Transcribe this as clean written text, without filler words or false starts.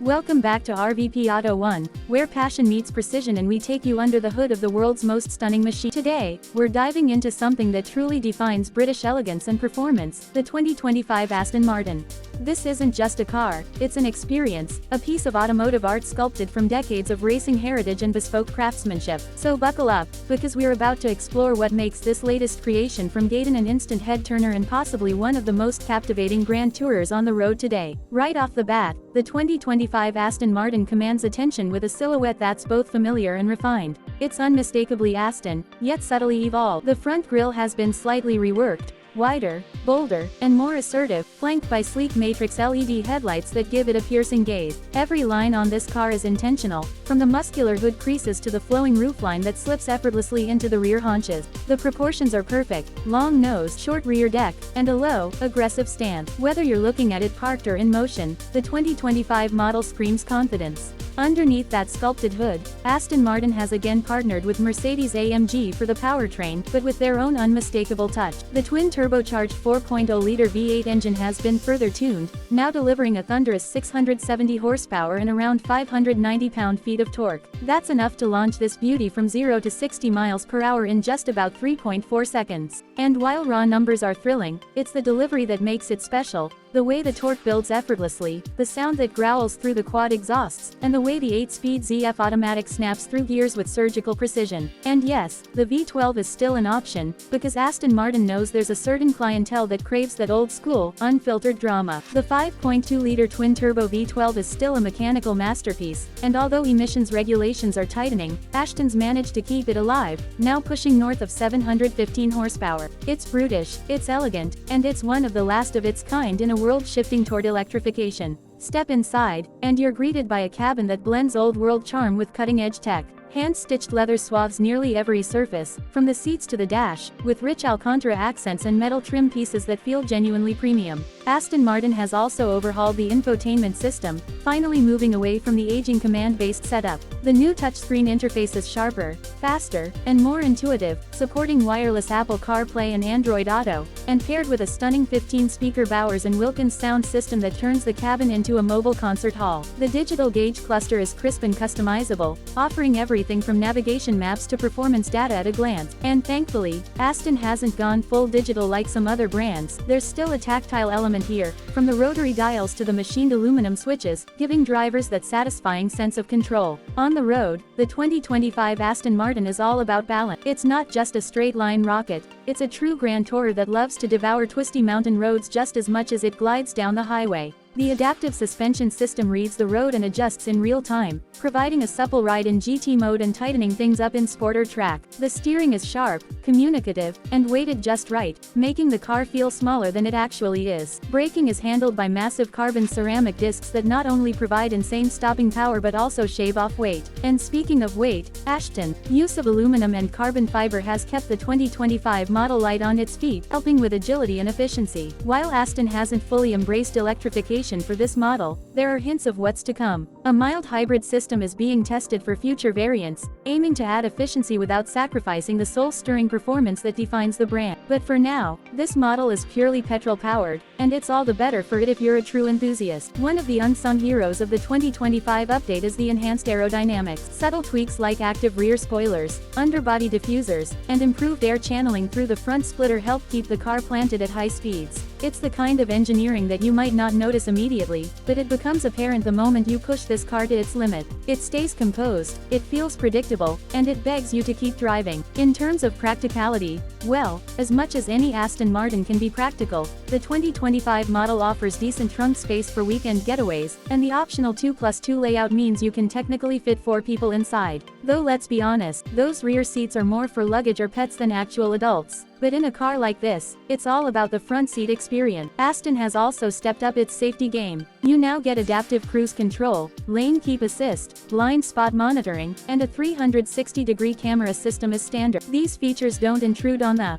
Welcome back to RVP Auto 1, where passion meets precision and we take you under the hood of the world's most stunning machine. Today, we're diving into something that truly defines British elegance and performance, the 2025 Aston Martin. This isn't just a car, it's an experience, a piece of automotive art sculpted from decades of racing heritage and bespoke craftsmanship. So buckle up, because we're about to explore what makes this latest creation from Gaydon an instant head-turner and possibly one of the most captivating Grand Tourers on the road today. Right off the bat, the 2025 Aston Martin commands attention with a silhouette that's both familiar and refined. It's unmistakably Aston, yet subtly evolved. The front grille has been slightly reworked, wider, bolder, and more assertive, flanked by sleek matrix LED headlights that give it a piercing gaze. Every line on this car is intentional, from the muscular hood creases to the flowing roofline that slips effortlessly into the rear haunches. The proportions are perfect: long nose, short rear deck, and a low, aggressive stance. Whether you're looking at it parked or in motion, the 2025 model screams confidence. Underneath that sculpted hood, Aston Martin has again partnered with Mercedes-AMG for the powertrain, but with their own unmistakable touch. The twin-turbocharged 4.0-liter V8 engine has been further tuned, now delivering a thunderous 670 horsepower and around 590 pound-feet of torque. That's enough to launch this beauty from 0 to 60 miles per hour in just about 3.4 seconds. And while raw numbers are thrilling, it's the delivery that makes it special. The way the torque builds effortlessly, the sound that growls through the quad exhausts, and the way the 8-speed ZF automatic snaps through gears with surgical precision. And yes, the V12 is still an option, because Aston Martin knows there's a certain clientele that craves that old-school, unfiltered drama. The 5.2-liter twin-turbo V12 is still a mechanical masterpiece, and although emissions regulations are tightening, Aston's managed to keep it alive, now pushing north of 715 horsepower. It's brutish, it's elegant, and it's one of the last of its kind in a world shifting toward electrification. Step inside, and you're greeted by a cabin that blends old-world charm with cutting-edge tech. Hand-stitched leather swathes nearly every surface, from the seats to the dash, with rich Alcantara accents and metal trim pieces that feel genuinely premium. Aston Martin has also overhauled the infotainment system, finally moving away from the aging command-based setup. The new touchscreen interface is sharper, faster, and more intuitive, supporting wireless Apple CarPlay and Android Auto, and paired with a stunning 15-speaker Bowers & Wilkins sound system that turns the cabin into a mobile concert hall. The digital gauge cluster is crisp and customizable, offering everything from navigation maps to performance data at a glance. And thankfully, Aston hasn't gone full digital like some other brands. There's still a tactile element here, from the rotary dials to the machined aluminum switches, giving drivers that satisfying sense of control. On the road, the 2025 Aston Martin is all about balance. It's not just a straight-line rocket, it's a true Grand Tourer that loves to devour twisty mountain roads just as much as it glides down the highway. The adaptive suspension system reads the road and adjusts in real time, providing a supple ride in GT mode and tightening things up in sport or track. The steering is sharp, communicative, and weighted just right, making the car feel smaller than it actually is. Braking is handled by massive carbon ceramic discs that not only provide insane stopping power but also shave off weight. And speaking of weight, Aston's use of aluminum and carbon fiber has kept the 2025 model light on its feet, helping with agility and efficiency. While Aston hasn't fully embraced electrification for this model, there are hints of what's to come. A mild hybrid system is being tested for future variants, aiming to add efficiency without sacrificing the soul-stirring performance that defines the brand. But for now, this model is purely petrol-powered, and it's all the better for it if you're a true enthusiast. One of the unsung heroes of the 2025 update is the enhanced aerodynamics. Subtle tweaks like active rear spoilers, underbody diffusers, and improved air channeling through the front splitter help keep the car planted at high speeds. It's the kind of engineering that you might not notice immediately, but it becomes apparent the moment you push this car to its limit. It stays composed, it feels predictable, and it begs you to keep driving. In terms of practicality, well, as much as any Aston Martin can be practical, the 2025 model offers decent trunk space for weekend getaways, and the optional 2+2 layout means you can technically fit 4 people inside. Though let's be honest, those rear seats are more for luggage or pets than actual adults. But in a car like this, it's all about the front seat experience. Aston has also stepped up its safety game. You now get adaptive cruise control, lane keep assist, blind spot monitoring, and a 360-degree camera system as standard. These features don't intrude on the